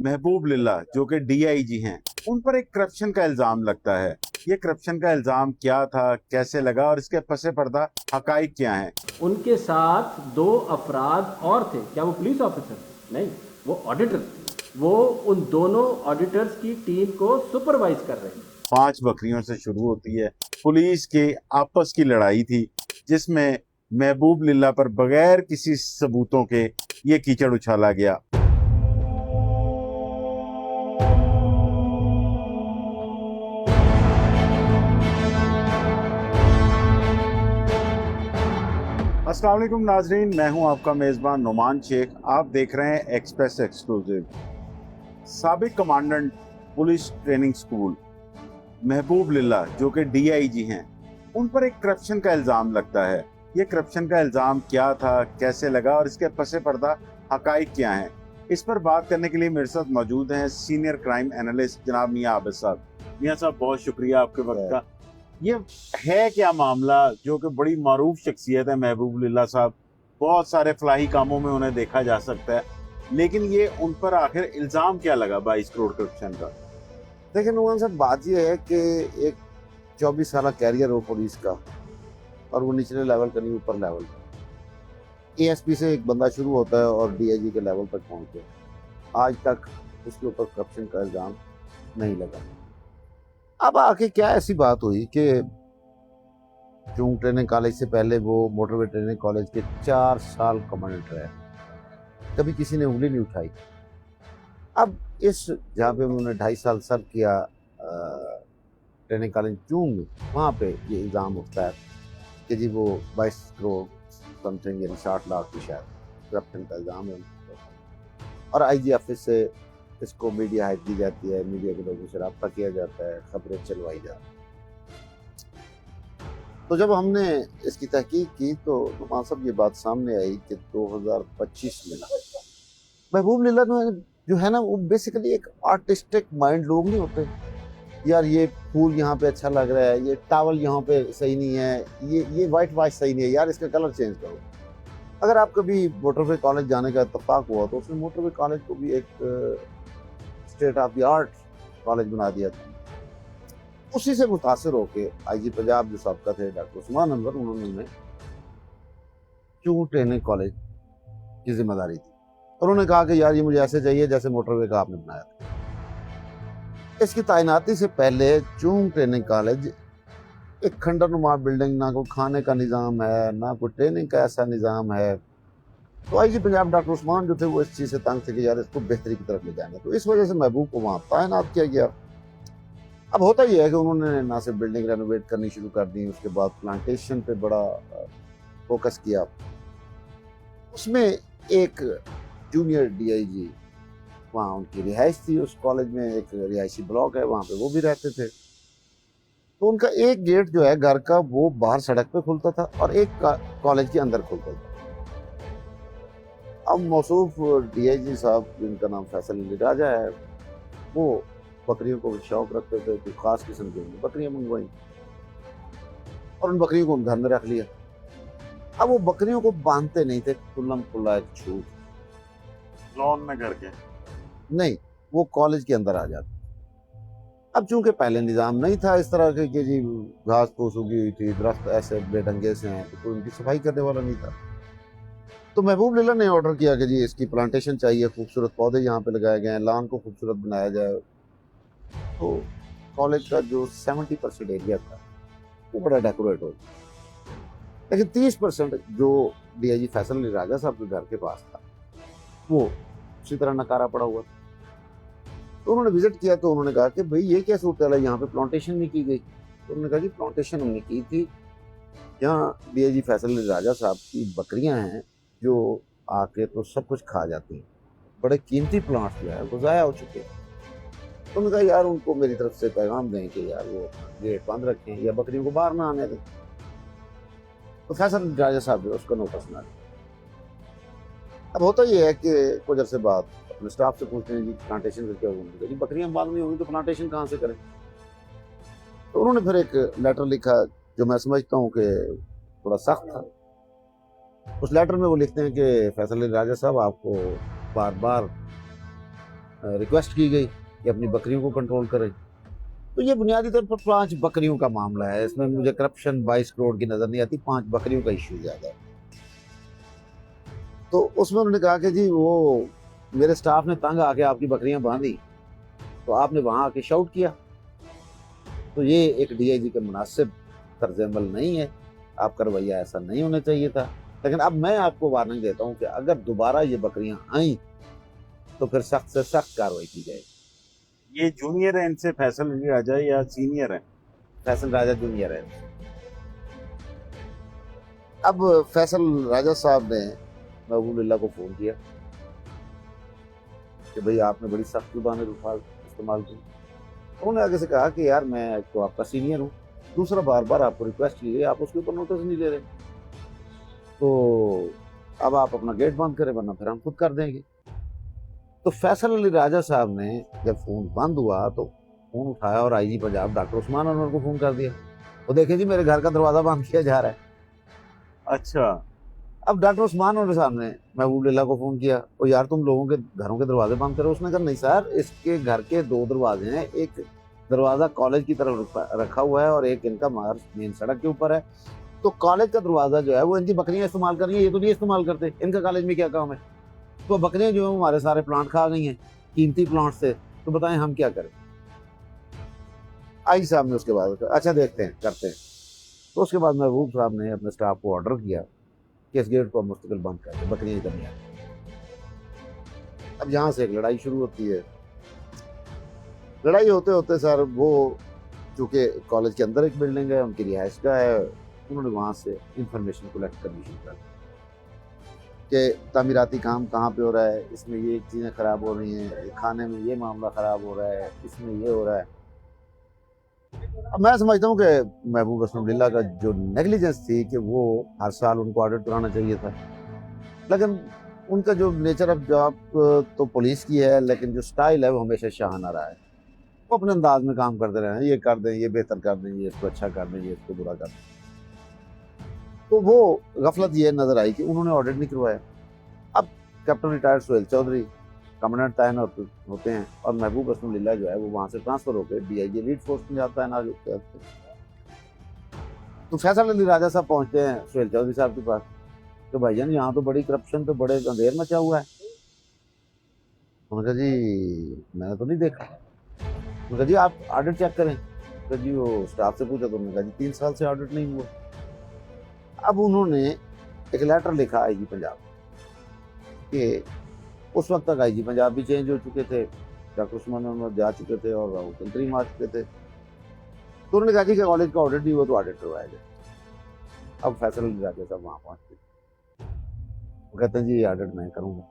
महबूब लिल्ला जो कि डीआईजी हैं, उन पर एक करप्शन का इल्जाम लगता है। ये करप्शन का इल्जाम क्या था, कैसे लगा और इसके पसे पर्दा हकाइक क्या हैं? उनके साथ दो अफराद और थे। क्या वो पुलिस ऑफिसर थे? नहीं, वो ऑडिटर थे। वो उन दोनों ऑडिटर्स की टीम को सुपरवाइज कर रहे हैं। 5 बकरियों से शुरू होती है। पुलिस के आपस की लड़ाई थी जिसमें महबूब लिल्ला पर बगैर किसी सबूतों के ये कीचड़ उछाला गया। अस्सलाम वालेकुम नाजरीन, मैं हूं आपका मेज़बान नुमान शेख। आप देख रहे हैं एक्सप्रेस एक्सक्लूसिव। साबिक कमांडेंट पुलिस ट्रेनिंग स्कूल महबूब लिल्ला जो कि डीआईजी हैं, उन पर एक करप्शन का इल्ज़ाम लगता है। ये करप्शन का इल्ज़ाम क्या था, कैसे लगा और इसके पसे पर्दा हकाइक क्या हैं? इस पर बात करने के लिए मेरे साथ मौजूद हैं सीनियर क्राइम एनालिस्ट जनाब मियां आबिद साहब। मियां साहब, बहुत शुक्रिया आपके वक्त का। ये है क्या मामला, जो कि बड़ी मारूफ शख्सियत है महबूब लिल्ला साहब, बहुत सारे फलाही कामों में उन्हें देखा जा सकता है, लेकिन ये उन पर आखिर इल्ज़ाम क्या लगा 22 करोड़ करप्शन का? देखिए नुमान साहब, बात यह है कि एक 24 साल कैरियर हो पुलिस का और वो निचले लेवल का नहीं, ऊपर लेवल का। एएसपी से एक बंदा शुरू होता है और डीआईजी के लेवल तक पहुंचे, आज तक उसके ऊपर करप्शन का इल्ज़ाम नहीं लगा। अब आके क्या ऐसी बात हुई कि जून ट्रेनिंग कॉलेज से पहले वो मोटरवे ट्रेनिंग कॉलेज के 4 साल कमांडेंट रहे, कभी किसी ने उंगली नहीं उठाई। अब इस जहाँ पे उन्होंने 2.5 साल सर्व किया ट्रेनिंग कॉलेज जून में, वहाँ पे ये इल्ज़ाम उठता है कि जी वो 22 करोड़ समथिंग यानी 60 लाख की शायद करप्शन का इल्ज़ाम है। और आईजी ऑफिस से इसको मीडिया हाइप दी जाती है, मीडिया के लोगों से रब्ता किया जाता है, खबरें चलवाई जाती हैं। तो जब हमने इसकी तहकीक की तो नुमान साहब ये बात सामने आई कि 2025 में महबूब लिल्ला जो है ना, वो बेसिकली एक आर्टिस्टिक माइंड लोग नहीं होते। यार ये फूल यहाँ पे अच्छा लग रहा है, ये टावल यहाँ पे सही नहीं है, ये वाइट वाश सही नहीं है, यार इसका कलर चेंज करो। अगर आप कभी मोटरवे कॉलेज जाने का इत्तेफाक हुआ तो उसने मोटरवे कॉलेज को भी एक state of the art college बना दिया था। उसी से मुतासिर होके आईजी पंजाब जो सबका थे डॉक्टर उस्मान अनवर, उन्होंने क्यों ट्रेनिंग कॉलेज की जिम्मेदारी दी। उन्होंने कहा कि यार ये मुझे ऐसे चाहिए जैसे मोटरवे का आपने बनाया था। इसकी तैनाती से पहले चूंग ट्रेनिंग कॉलेज एक खंडरनुमा बिल्डिंग, ना कोई खाने का निज़ाम है, ना कोई ट्रेनिंग का ऐसा निज़ाम है। तो आईजी पंजाब डॉक्टर उस्मान जो थे वो इस चीज़ से तंग थे कि यार इसको बेहतरी की तरफ ले जाएंगे, तो इस वजह से महबूब को वहाँ तैनात किया गया। अब होता ही है कि उन्होंने ना सिर्फ बिल्डिंग रेनोवेट करनी शुरू कर दी, उसके बाद प्लांटेशन पे बड़ा फोकस किया। उसमें एक जूनियर डीआईजी, वहाँ उनकी रिहाइश थी, उस कॉलेज में एक रिहायशी ब्लॉक है, वहाँ पे वो भी रहते थे। तो उनका एक गेट जो है घर का वो बाहर सड़क पे खुलता था और एक कॉलेज के अंदर खुलता था। अब मौसूफ डीआईजी साहब, जिनका नाम फैसल अली राजा है, वो बकरियों को शौक रखते थे, कोई खास किस्म की बकरियां मंगवाई और उन बकरियों को घर में रख लिया। अब वो बकरियों को बांधते नहीं थे, खुल्लम खुल्ला एक छूट लॉन में करके नहीं, वो कॉलेज के अंदर आ जाते। अब चूंकि पहले निज़ाम नहीं था इस तरह के कि जी घास फूस उगी हुई थी, दरख्त ऐसे बेढंगे से हैं, तो कोई उनकी सफाई करने वाला नहीं था। तो महबूब लिल्ला ने ऑर्डर किया कि जी इसकी प्लांटेशन चाहिए, खूबसूरत पौधे यहाँ पे लगाए गए हैं, लॉन को खूबसूरत बनाया जाए। तो कॉलेज का जो 70% एरिया था वो बड़ा डेकोरेट हो गया, लेकिन 30% जो डीआईजी फैसल अली राजा साहब के घर के पास था वो उसी तरह नकारा पड़ा हुआ था। तो उन्होंने विजिट किया तो उन्होंने कहा कि भाई ये क्या सूरत है, यहाँ पे प्लांटेशन नहीं की गई। तो उन्होंने कहा कि प्लांटेशन हमने की थी, यहाँ डीआईजी फैसल अली राजा साहब की बकरियां हैं जो आके तो सब कुछ खा जाती हैं, बड़े कीमती प्लांट्स जो है वो ज़ाया हो चुके हैं। तो उन्होंने कहा यार उनको मेरी तरफ से पैगाम दें कि यार वो गेट बंद रखें या बकरियों को बाहर ना आने दें। तो फैसल अली राजा साहब ने उसका नोटिस ना लिया। अब होता ये है कि कुछ अरसे बाद अपने स्टाफ से पूछते हैं जी प्लांटेशन का क्या होगा, जी बकरियां बांधनी होंगी तो प्लांटेशन कहाँ से करें। तो उन्होंने फिर एक लेटर लिखा जो मैं समझता हूँ कि थोड़ा सख्त था। उस लेटर में वो लिखते हैं कि फैसल अली राजा साहब, आपको बार बार रिक्वेस्ट की गई कि अपनी बकरियों को कंट्रोल करें। तो ये बुनियादी तौर पर 5 बकरियों का मामला है। इसमें मुझे करप्शन 22 करोड़ की नज़र नहीं आती, 5 बकरियों का इश्यू ज़्यादा है। तो उसमें उन्होंने कहा कि जी वो मेरे स्टाफ ने तंग आके आपकी बकरियां बांधी, तो आपने वहां आके शाउट किया। तो ये एक डीआईजी के मुनासिब तर्ज अमल नहीं है, आपका रवैया ऐसा नहीं होना चाहिए था। लेकिन अब मैं आपको वार्निंग देता हूँ कि अगर दोबारा ये बकरियां आई तो फिर सख्त से सख्त कार्रवाई की जाएगी। ये जूनियर है इनसे फैसल अली राजा या सीनियर है? फैसल राजा जूनियर है। अब फैसल राजा साहब ने महबूबुल्लाह को फोन किया कि भाई आपने बड़ी सख्त जुबान इस्तेमाल की। उन्होंने आगे से कहा कि यार मैं तो आपका सीनियर हूँ, दूसरा बार बार आपको रिक्वेस्ट की गई, आप उसके ऊपर नोटिस नहीं ले रहे, तो अब आप अपना गेट बंद करें वरना फिर हम खुद कर देंगे। तो फैसल अली राजा साहब ने जब फोन बंद हुआ तो फोन उठाया और आईजी पंजाब डॉक्टर उस्मान अनवर को फोन कर दिया। वो देखें जी मेरे घर का दरवाजा बंद किया जा रहा है। अच्छा, अब डॉक्टर उस्मान अनवर साहब ने महबूबुल्लाह को फोन किया, और यार तुम लोगों के घरों के दरवाजे बंद करो। उसने कहा नहीं सर, इसके घर के 2 दरवाजे हैं, एक दरवाजा कॉलेज की तरफ रखा हुआ है और एक इनका मेन सड़क के ऊपर है। तो कॉलेज का दरवाजा जो है वो इनकी बकरियां इस्तेमाल कर रही हैं, ये तो नहीं इस्तेमाल करते, इनका कॉलेज में क्या काम है। तो बकरियां जो है हमारे सारे प्लांट खा गई हैं, कीमती प्लांट से, तो बताएं हम क्या करें। आई साहब ने उसके बाद अच्छा देखते हैं करते हैं। तो उसके बाद महबूब साहब ने अपने स्टाफ को ऑर्डर किया कि इस गेट को मुस्तकिल बंद कर दे, बकरियां इधर नहीं आती। अब यहाँ से एक लड़ाई शुरू होती है। लड़ाई होते होते सर वो चूँकि कॉलेज के अंदर एक बिल्डिंग है, उनकी रिहाइश का है, उन्होंने वहाँ से इंफॉर्मेशन कलेक्ट करनी शुरू कर दी कि तामीराती काम कहाँ पे हो रहा है, इसमें ये चीज़ें ख़राब हो रही हैं, खाने में ये मामला ख़राब हो रहा है, इसमें ये हो रहा है। अब मैं समझता हूँ कि महबूब रसूलुल्लाह का जो नेग्लिजेंस थी कि वो हर साल उनको ऑडिट कराना चाहिए था, लेकिन उनका जो नेचर ऑफ जॉब तो पुलिस की है, लेकिन जो स्टाइल है वो हमेशा शाहाना रहा है। वो अपने अंदाज में काम करते रहे हैं, ये कर दें, ये बेहतर कर दें, ये इसको अच्छा कर दें, ये इसको बुरा कर दें। तो वो गफलत ये नज़र आई कि उन्होंने ऑडिट नहीं करवाया। अब captain retired Suhail Chaudhry commandant तैनात होते हैं और महबूब रसूलुल्लाह जो है वो वहाँ से ट्रांसफ़र होकर डीआईजी लीड फोर्स पंजाब तैनात होते हैं। तो फैसल अली राजा साहब पहुँचते हैं सुहेल चौधरी साहब के पास, तो भाईजान यहाँ तो बड़ी करप्शन, तो बड़े अंधेर मचा हुआ है। उन्होंने कहा जी मैंने तो नहीं देखा। उन्होंने कहा जी आप ऑडिट चेक करें। तो जी वो स्टाफ से पूछा तो उन्होंने कहा जी 3 साल से ऑडिट नहीं हुआ। अब उन्होंने एक लेटर लिखा आईजी पंजाब कि उस वक्त तक आईजी पंजाब भी चेंज हो चुके थे, डॉक्टर उस्मान अनवर जा चुके थे और राहुल तंत्रीम आ चुके थे। तो उन्होंने कहा जी कि कॉलेज का ऑडिट नहीं हुआ तो ऑडिट करवाया जाए। अब फैसल अली राजा साहब वहाँ पहुँचते, वो कहते हैं जी ऑडिट मैं करूँगा।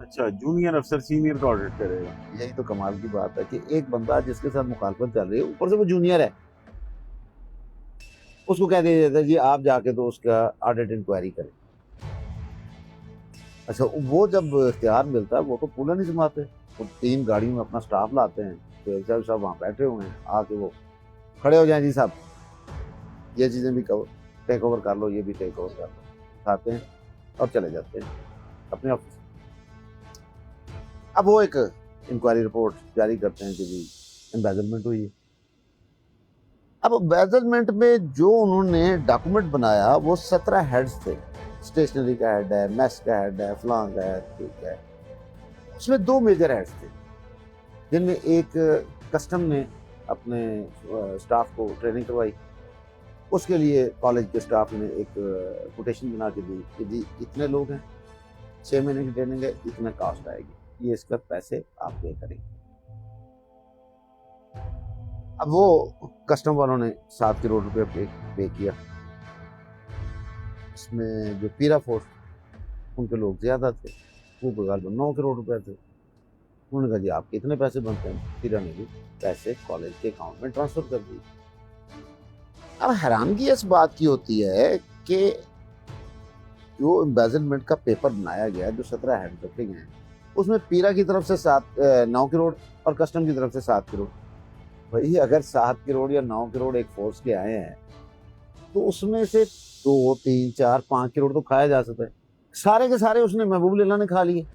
अच्छा, जूनियर अफसर सीनियर का ऑडिट करेगा। यही तो कमाल की बात है कि एक बंदा जिसके साथ मुखालफत चल रही है, ऊपर से वो जूनियर है, उसको कह दिया जाता है जी आप जाके तो उसका ऑडिट इंक्वायरी करें। अच्छा, वो जब इख्तियार मिलता है वो तो पूरा नहीं जमाते, वो 3 गाड़ियों में अपना स्टाफ लाते हैं, तो साहब वहाँ बैठे हुए हैं, आके वो खड़े हो जाएं जी साहब ये चीज़ें भी टेक ओवर कर लो, ये भी टेक ओवर कर लो, खाते हैं और चले जाते हैं अपने ऑफिस। अब वो एक इंक्वायरी रिपोर्ट जारी करते हैं कि जी एम्बेजलमेंट हुई है। अब एम्बेजलमेंट में जो उन्होंने डॉक्यूमेंट बनाया वो 17 हेड्स थे, स्टेशनरी का हेड है, मैस का हेड है, फलां का है। उसमें 2 मेजर हेड्स थे, जिनमें एक कस्टम ने अपने स्टाफ को ट्रेनिंग करवाई। उसके लिए कॉलेज के स्टाफ ने एक कोटेशन बना के दी कि जी इतने लोग हैं, 6 महीने की ट्रेनिंग है, इतना कॉस्ट आएगी, ये इसका पैसे आप पे करेंगे। अब वो कस्टम वालों ने 7 करोड़ रुपए पे किया। इसमें जो पीरा फोर्स उनके लोग ज़्यादा थे, वो बगैर 9 करोड़ रुपए थे। उन्होंने कहा जी आप कितने पैसे बनते हैं, पीरा ने भी पैसे कॉलेज के अकाउंट में ट्रांसफ़र कर दिए। अब हैरानगी इस बात की होती है कि जो एम्बेजलमेंट का पेपर बनाया गया, जो 17 हेड रखे गए हैं, उसमें पीरा की तरफ से 9 करोड़ और कस्टम की तरफ से 7 करोड़। भाई अगर 7 करोड़ या 9 करोड़ एक फोर्स के आए हैं तो उसमें से 2, 3, 4, 5 करोड़ तो खाया जा सकता है। सारे के सारे उसने महबूबुल्लाह ने खा लिए।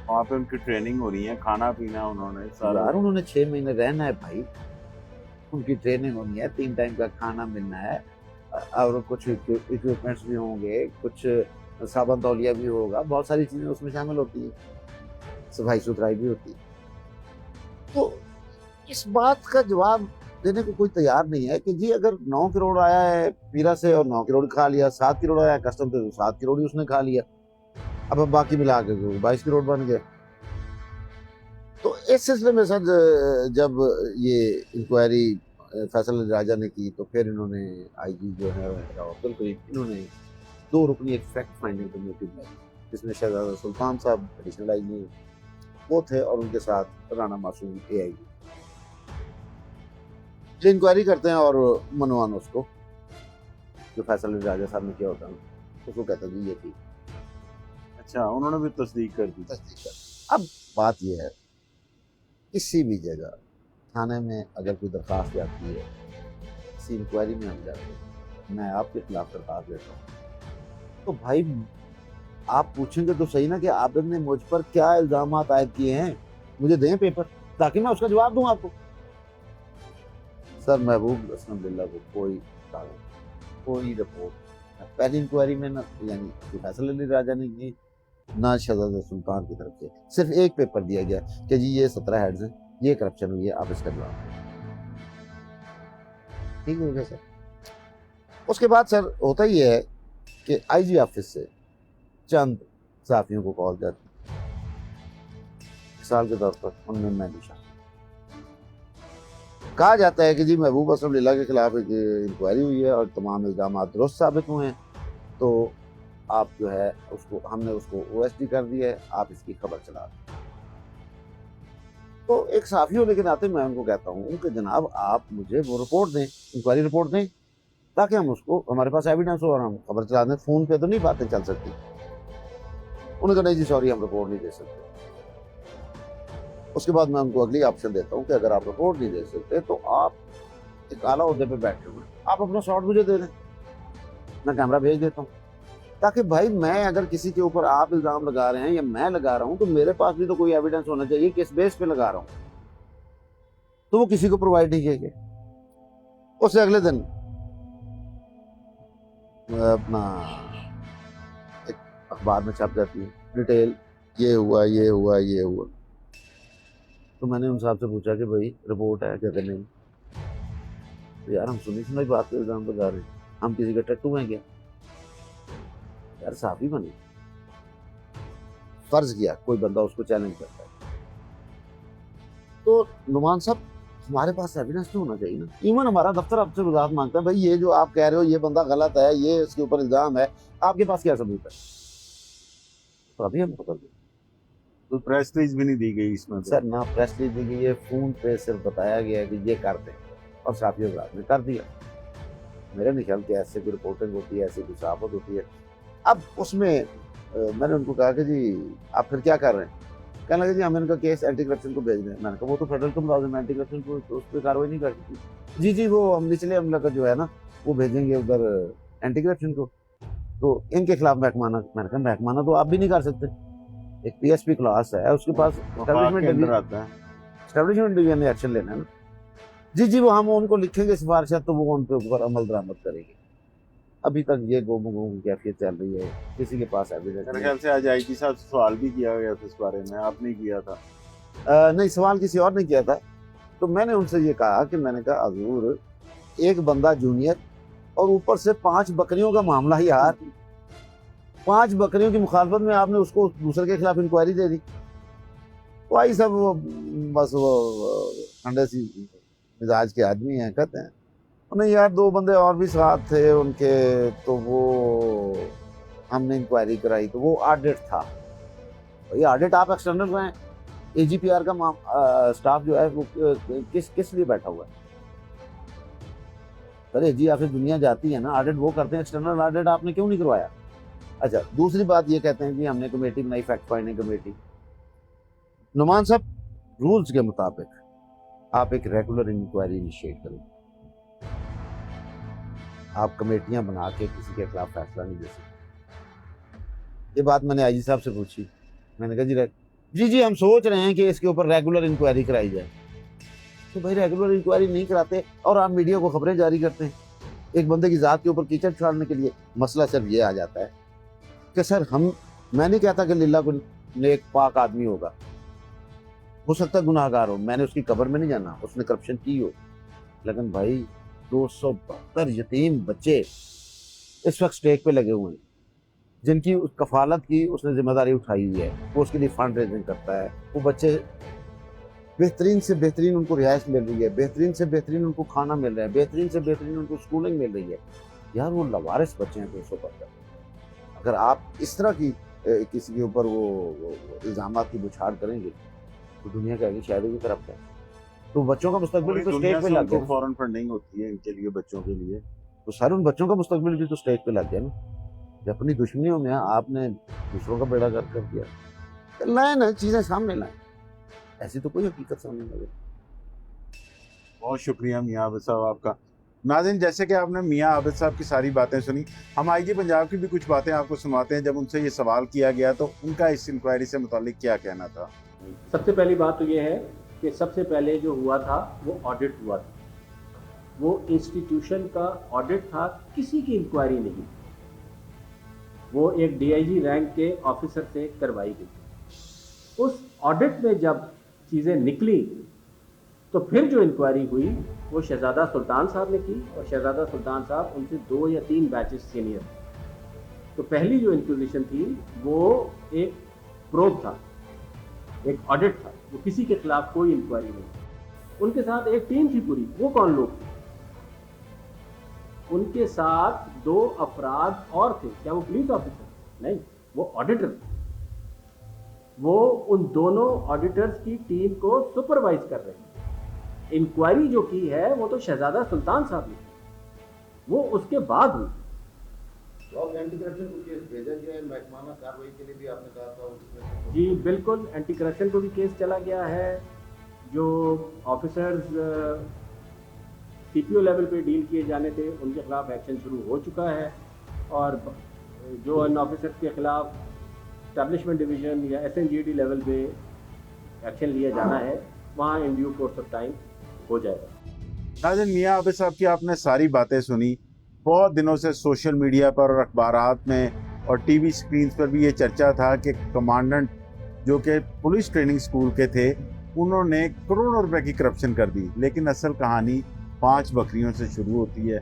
वहाँ पे उनकी ट्रेनिंग हो रही है, खाना पीना उन्होंने सारा। यार उन्होंने 6 महीने रहना है भाई, उनकी ट्रेनिंग होनी है, 3 टाइम का खाना मिलना है, और कुछ इक्विपमेंट्स भी होंगे, कुछ साबुन तौलिया भी होगा, बहुत सारी चीजें उसमें शामिल होती है, सफाई सुथराई भी होती है। तो इस बात का जवाब देने को कोई तैयार नहीं है कि जी अगर 9 करोड़ आया है पीरा से और 9 करोड़ खा लिया, 7 करोड़ आया कस्टम से तो 7 करोड़ ही उसने खा लिया, अब बाकी मिला के 22 करोड़ बन गए। तो इस सिलसिले में सर जब ये इंक्वायरी फैसल अली राजा ने की तो फिर इन्होंने आईजी जो है रावतल को इन्होंने 2 रुकनी एक फैक्ट फाइंडिंग कमेटी बनाई, जिसमें शहजादा सुल्तान साहब एडिशनल आईजी वो थे और उनके साथ राणा मासूम एआईजी जो इंक्वायरी करते हैं और मनवान उसको जो फैसल अली राजा साहब ने किया होता है उसको कहते हैं जी ये थी अच्छा, उन्होंने भी तस्दीक कर दी। तस्दीक कर। अब बात यह है किसी भी जगह थाने में अगर कोई दरख्वास्त आती है, किसी इंक्वायरी में हम जाते हैं, मैं आपके खिलाफ दरख्वास्त देता हूँ, तो भाई आप पूछेंगे तो सही ना कि आपने मुझ पर क्या इल्जाम आयद किए हैं, मुझे दें पेपर ताकि मैं उसका जवाब दूं आपको। सर महबूब अल्हम्दुलिल्लाह को कोई कागज, कोई रिपोर्ट पहली इंक्वायरी में ना, यानी फैसल अली राजा ने की ना शहजादा सुल्तान की तरफ से, सिर्फ एक पेपर दिया गया कि जी ये 17 हेड्स हैं, ये करप्शन हुई है, आप इसका जवाब ठीक हो गया सर। उसके बाद सर होता ही है कि आईजी ऑफिस से चंद साफियों को कॉल जाती है, मिसाल के तौर पर उनमें मैं भी शामिल। कहा जाता है कि जी महबूब असलम लीला के खिलाफ एक इंक्वायरी हुई है और तमाम इल्जाम दुरुस्त साबित हुए हैं, तो आप जो है उसको हमने उसको ओएसडी कर दिया है, आप इसकी खबर चला दें। तो एक साफी होने के नाते मैं उनको कहता हूँ कि जनाब आप मुझे वो रिपोर्ट दें, इंक्वायरी रिपोर्ट दें, ताकि हम उसको, हमारे पास एविडेंस हो और हम खबर चला दें। फोन पे तो नहीं बातें चल सकती। उन्होंने कहा नहीं जी सॉरी हम रिपोर्ट नहीं दे सकते। उसके बाद मैं उनको अगली ऑप्शन देता हूँ कि अगर आप रिपोर्ट नहीं दे सकते तो आप एक आला ओहदे पे बैठे हुए, आप अपना शॉट मुझे दे दें, मैं कैमरा भेज देता हूँ, ताकि भाई मैं अगर किसी के ऊपर आप इल्जाम लगा रहे हैं या मैं लगा रहा हूं तो मेरे पास भी तो कोई एविडेंस होना चाहिए किस बेस पे लगा रहा हूं। तो वो किसी को प्रोवाइड नहीं किए गए। उससे अगले दिन अपना एक अखबार में छप जाती है डिटेल, ये हुआ ये हुआ ये हुआ। तो मैंने उन साहब से पूछा कि भाई रिपोर्ट है, कहते नहीं। तो यार हम सुनी सुनाई बात पे इल्जाम लगा रहे हैं, हम किसी का टट्टू हैं क्या? यार साफी बने, फर्ज किया कोई बंदा उसको चैलेंज करता है तो नुमान साहब हमारे पास एविडेंस तो होना चाहिए ना। इवन हमारा दफ्तर आपसे वजाहत मांगता है भाई ये जो आप कह रहे हो ये बंदा गलत है, ये इसके ऊपर इल्जाम है, आपके पास क्या सबूत है? तो अभी हम पकड़ गए। तो प्रेस रिलीज भी नहीं दी गई इसमें तो। सर ना प्रेस रिलीज दी गई है, फोन पे सिर्फ बताया गया है कि ये कर दें और साफी हजरात ने कर दिया। मेरे नहीं ख्याल कि ऐसे कोई रिपोर्टिंग होती है, ऐसी कोई साफत होती है। अब उसमें मैंने उनको कहा कि जी आप फिर क्या कर रहे हैं? कहने लगे जी हम इनका केस एंटी करप्शन को भेज दें। मैंने कहा वो तो फेडरल कम लॉज में एंटी करप्शन को तो उस पर कार्रवाई नहीं कर सकती। जी वो हम निचले अमला का जो है ना वो भेजेंगे उधर एंटी करप्शन को, तो इनके खिलाफ महकमाना। मैंने कहा महकमाना तो आप भी नहीं कर सकते, एक पीएसपी क्लास है उसके पास एस्टेब्लिशमेंट डिवीजन ने एक्शन लेना है ना। जी वो हम उनको लिखेंगे सिफारिश तो वो उनके ऊपर अमल दरामद करेंगे। अभी तक ये गोमो की कैफियत चल रही है, किसी के पास एविडेंस मेरे ख्याल से आज आईजी साहब से सवाल भी किया गया था इस बारे में, आपने किया था? नहीं सवाल किसी और ने किया था। तो मैंने उनसे ये कहा कि मैंने कहा हजूर एक बंदा जूनियर और ऊपर से 5 बकरियों का मामला ही यार, 5 बकरियों की मुखालफत में आपने उसको दूसरे के खिलाफ इंक्वायरी दे दी। वही सब बस वो ठंडे सी मिजाज के आदमी हैं, कहते हैं नहीं यार 2 बंदे और भी साथ थे उनके, तो वो हमने इंक्वायरी कराई तो वो ऑडिट था। भाई ऑडिट आप एक्सटर्नल में एजीपीआर का स्टाफ जो है वो किस लिए बैठा हुआ है? अरे जी ऑफिस दुनिया जाती है ना, ऑडिट वो करते हैं, एक्सटर्नल ऑडिट आपने क्यों नहीं करवाया? अच्छा दूसरी बात ये कहते हैं कि हमने कमेटी बनाई, फैक्ट फाइंडिंग कमेटी। नुमान साहब रूल्स के मुताबिक आप एक रेगुलर इंक्वायरी इनिशिएट करें, आप कमेटियां बना के किसी के खिलाफ फैसला नहीं दे सकते। ये बात मैंने आईजी साहब से पूछी, मैंने कहा जी जी हम सोच रहे हैं कि इसके ऊपर रेगुलर इंक्वायरी कराई जाए। तो भाई रेगुलर इंक्वायरी नहीं कराते और आप मीडिया को खबरें जारी करते हैं एक बंदे की जात के ऊपर कीचड़ छाड़ने के लिए। मसला सिर्फ ये आ जाता है कि सर मैं नहीं कहता कि लीला को नेक पाक आदमी होगा, हो सकता है गुनाहगार हो, मैंने उसकी कब्र में नहीं जाना, उसने करप्शन की हो, लेकिन भाई 272 यतीम बच्चे इस वक्त स्टेक पे लगे हुए हैं जिनकी कफालत की उसने जिम्मेदारी उठाई हुई है, वो उसके लिए फंड रेजिंग करता है। वो बच्चे बेहतरीन से बेहतरीन उनको रिहाइश मिल रही है, बेहतरीन से बेहतरीन उनको खाना मिल रहा है, बेहतरीन से बेहतरीन उनको स्कूलिंग मिल रही है। यार वो लवारिस बच्चे हैं 272। अगर आप इस तरह की किसी के ऊपर वो इल्जामात की बुछाड़ करेंगे तो दुनिया कहेगी शायद भी करप्ट है। तो बच्चों का मुस्तकबिल भी तो स्टेज पे लग गया। फॉरेन फंडिंग होती है इनके लिए, बच्चों के लिए, तो सर उन बच्चों का मुस्तकबिल भी तो स्टेज पे लग गया ना। जब अपनी दुश्मनियों में आपने दूसरों का बेड़ा गर्क कर दिया। लाए ना चीजें सामने लाए, ऐसी तो कोई हकीकत सामने लगे। बहुत शुक्रिया मियां आबिद साहब आपका। नाज़रीन, जैसे कि आपने मियां आबिद साहब की सारी बातें सुनी, हम आईजी पंजाब की भी कुछ बातें आपको सुनाते हैं। जब उनसे ये सवाल किया गया तो उनका इस इंक्वायरी से मुतालिक क्या कहना था। सबसे पहली बात तो ये है कि सबसे पहले जो हुआ था वो ऑडिट हुआ था, वो इंस्टीट्यूशन का ऑडिट था, किसी की इंक्वायरी नहीं। वो एक डीआईजी रैंक के ऑफिसर से करवाई गई। उस ऑडिट में जब चीज़ें निकली तो फिर जो इंक्वायरी हुई वो शहजादा सुल्तान साहब ने की, और शहजादा सुल्तान साहब उनसे 2 या 3 बैचेस सीनियर। तो पहली जो इंक्विजिशन थी वो एक प्रोब था, एक ऑडिट था, वो किसी के खिलाफ कोई इंक्वायरी नहीं। उनके साथ एक टीम थी पूरी। वो कौन लोग थे? उनके साथ 2 अफराद और थे। क्या वो पुलिस ऑफिसर? नहीं, वो ऑडिटर थे। वो उन दोनों ऑडिटर्स की टीम को सुपरवाइज कर रहे हैं। इंक्वायरी जो की है वो तो शहजादा सुल्तान साहब ने, वो उसके बाद हुई। एंटी करप्शन को केस भेजा गया है, महकमाना कार्रवाई के लिए भी आपने कहा था। जी बिल्कुल, एंटी करप्शन को भी केस चला गया है। जो ऑफिसर्स सीपीओ लेवल पे डील किए जाने थे उनके खिलाफ एक्शन शुरू हो चुका है, और जो इन ऑफिसर्स के खिलाफ स्टैब्लिशमेंट डिवीज़न या एसएनजीडी लेवल पे एक्शन लिया जाना है, वहाँ in due course of time हो जाएगा। नाज़रीन, मियां आबिद साहब की आपने सारी बातें सुनी। बहुत दिनों से सोशल मीडिया पर और अखबारात में और टीवी स्क्रीन पर भी ये चर्चा था कि कमांडेंट जो कि पुलिस ट्रेनिंग स्कूल के थे, उन्होंने करोड़ों रुपए की करप्शन कर दी। लेकिन असल कहानी 5 बकरियों से शुरू होती है।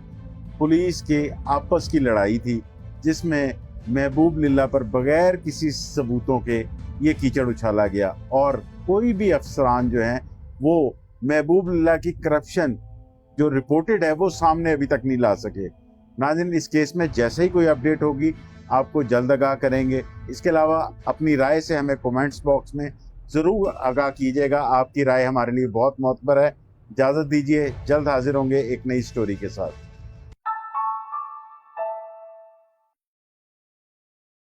पुलिस के आपस की लड़ाई थी जिसमें महबूब लिल्ला पर बगैर किसी सबूतों के ये कीचड़ उछाला गया, और कोई भी अफसरान जो हैं वो महबूब लिल्ला की करप्शन जो रिपोर्टेड है वो सामने अभी तक नहीं ला सके। नाज़रीन, इस केस में जैसे ही कोई अपडेट होगी आपको जल्द आगाह करेंगे। इसके अलावा अपनी राय से हमें कमेंट्स बॉक्स में ज़रूर आगाह कीजिएगा। आपकी राय हमारे लिए बहुत मोतबर है। इजाज़त दीजिए, जल्द हाजिर होंगे एक नई स्टोरी के साथ।